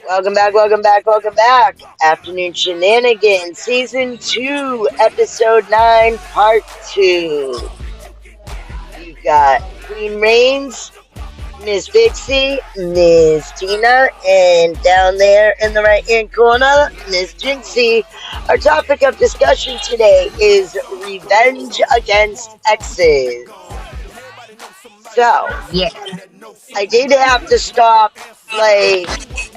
Welcome back, welcome back, welcome back. Afternoon Shenanigans, Season 2, Episode 9, Part 2. We've got Queen Reigns, Miss Vixie, Miss Tina, and down there in the right hand corner, Miss Jinxie. Our topic of discussion today is revenge against exes. So, Yeah. I did have to stop, like,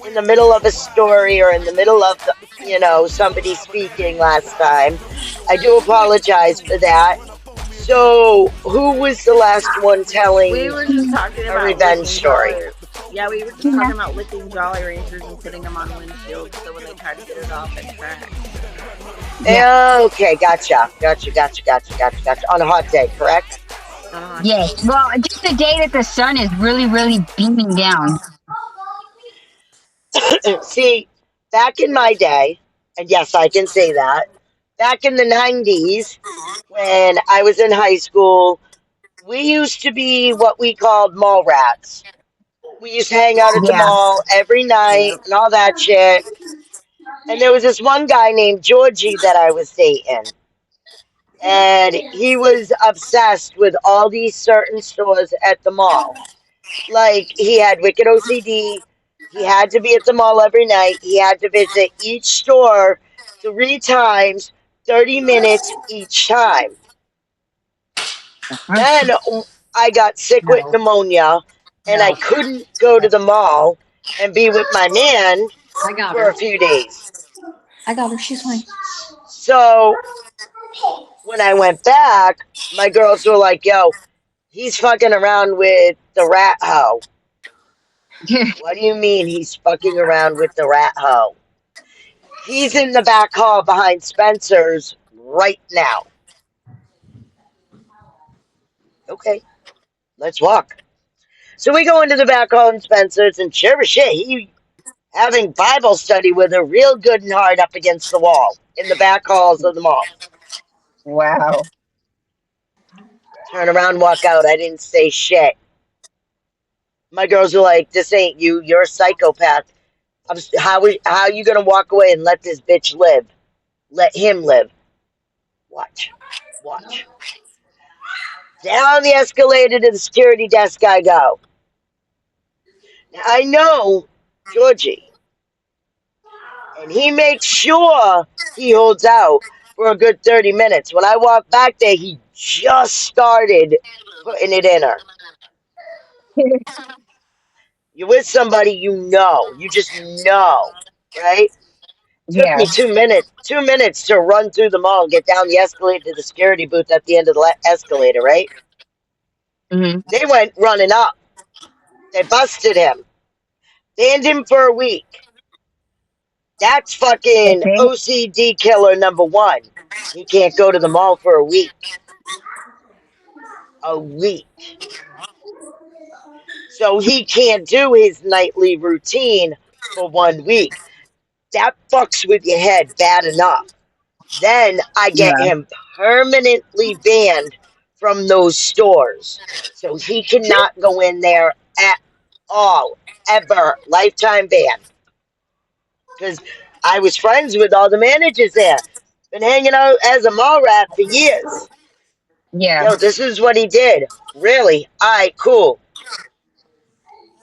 in the middle of a story or in the middle of somebody speaking last time. I do apologize for that. So, who was the last one We telling were just talking a about revenge licking story? we were just talking about licking Jolly Ranchers and putting them on windshields so when they try to get it off, it cracks. Yeah. Okay, gotcha. On a hot day, correct? Yes. Well, just the day that the sun is really, really beaming down. See, back in my day, and yes, I can say that, back in the 90s, when I was in high school, we used to be what we called mall rats. We used to hang out at the Yeah. mall every night Yep. and all that shit. And there was this one guy named Georgie that I was dating. And he was obsessed with all these certain stores at the mall. Like, he had wicked OCD. He had to be at the mall every night. He had to visit each store 3 times, 30 minutes each time. Then I got sick with No. pneumonia and I No. couldn't go to the mall and be with my man I got for her. a few days. I got her. She's fine. So when I went back, my girls were like, yo, he's fucking around with the rat hoe. What do you mean he's fucking around with the rat hoe? He's in the back hall behind Spencer's right now. Okay, let's walk. So we go into the back hall in Spencer's, and sure as shit, he having Bible study with her real good and hard up against the wall in the back halls of the mall. Wow. Turn around, walk out. I didn't say shit. My girls were like, "This ain't you. You're a psychopath. How you gonna walk away and let this bitch live? Let him live. Watch, watch." Down the escalator to the security desk I go. Now I know Georgie, and he makes sure he holds out for a good 30 minutes. When I walk back there, he just started putting it in her. You're with somebody you know. You just know, right? Took Yeah. me 2 minutes, 2 minutes to run through the mall and get down the escalator to the security booth at the end of the escalator, right? Hmm. They went running up. They busted him. Banned him for a week. That's fucking Okay. OCD killer number one. He can't go to the mall for a week. A week. So he can't do his nightly routine for 1 week. That fucks with your head bad enough. Then I get Yeah. him permanently banned from those stores. So he cannot go in there at all, ever. Lifetime ban. Because I was friends with all the managers there. Been hanging out as a mall rat for years. Yeah. Yo, this is what he did. Really? Alright, cool.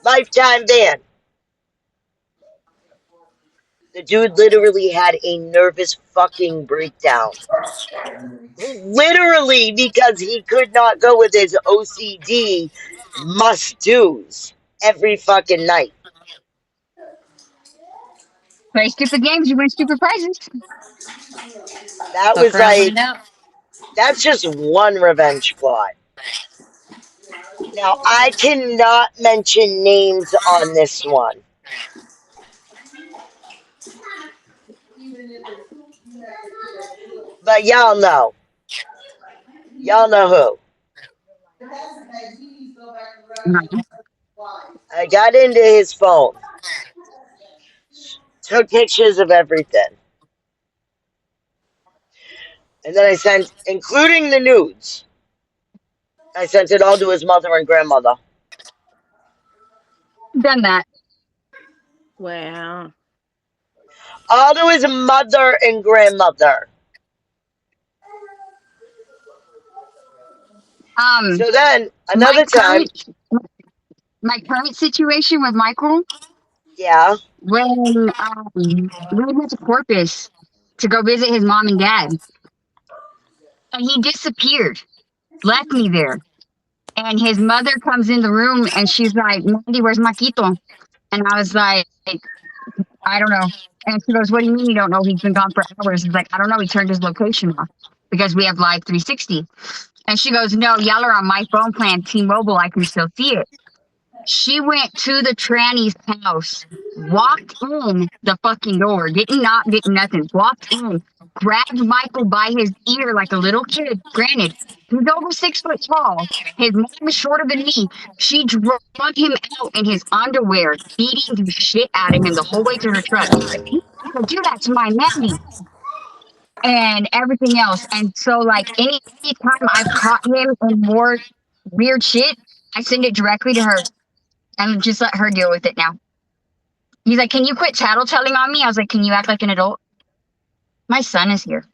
Lifetime ban. The dude literally had a nervous fucking breakdown. Literally because he could not go with his OCD must do's every fucking night. Play stupid games, you win stupid prizes. That Fuck was around, like, find out. that's just one revenge plot. Now, I cannot mention names on this one, but y'all know. Y'all know who. Mhm. I got into his phone, took pictures of everything, and then I sent, including the nudes, I sent it all to his mother and grandmother. Done that. Wow. All to his mother and grandmother. Um, So then my another time, current my current situation with Michael yeah. when we went to Corpus to go visit his mom and dad, and he disappeared, left me there. And his mother comes in the room and she's like, "Mandy, where's Maquito?" And I was like, "I don't know." And she goes, "What do you mean you don't know? He's been gone for hours." He's like, "I don't know. He turned his location off because we have Live 360." And she goes, "No, y'all are on my phone plan, T-Mobile. I can still see it." She went to the tranny's house, walked in the fucking door, didn't knock, didn't nothing, walked in, grabbed Michael by his ear like a little kid. Granted, he's over 6 foot tall. His mom is shorter than me. She drug him out in his underwear, beating the shit out of him the whole way to her truck. You can't do that to my Mandy and everything else. And so, like, any time I've caught him in more weird shit, I send it directly to her and just let her deal with it now. He's like, "Can you quit tattletelling on me?" I was like, "Can you act like an adult?" My son is here.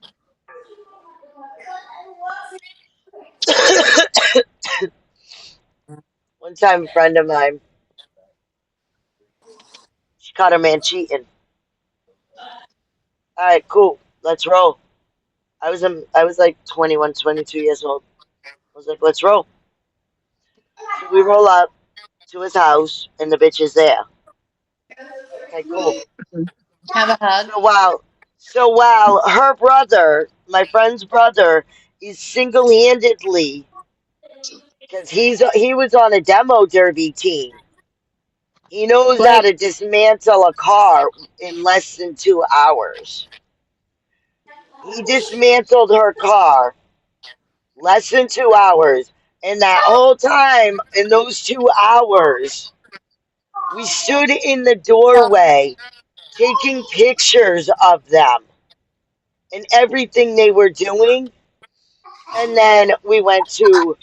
One time, a friend of mine, she caught her man cheating. All right, cool. Let's roll. I was like 21, 22 years old. I was like, let's roll. So we roll up to his house, and the bitch is there. Okay, cool. Have a hug. So while her brother, my friend's brother, is single-handedly, because he was on a demo derby team. He knows how Wait, to dismantle a car in less than 2 hours. He dismantled her car less than 2 hours, and that whole time in those 2 hours, we stood in the doorway taking pictures of them and everything they were doing. And then we went to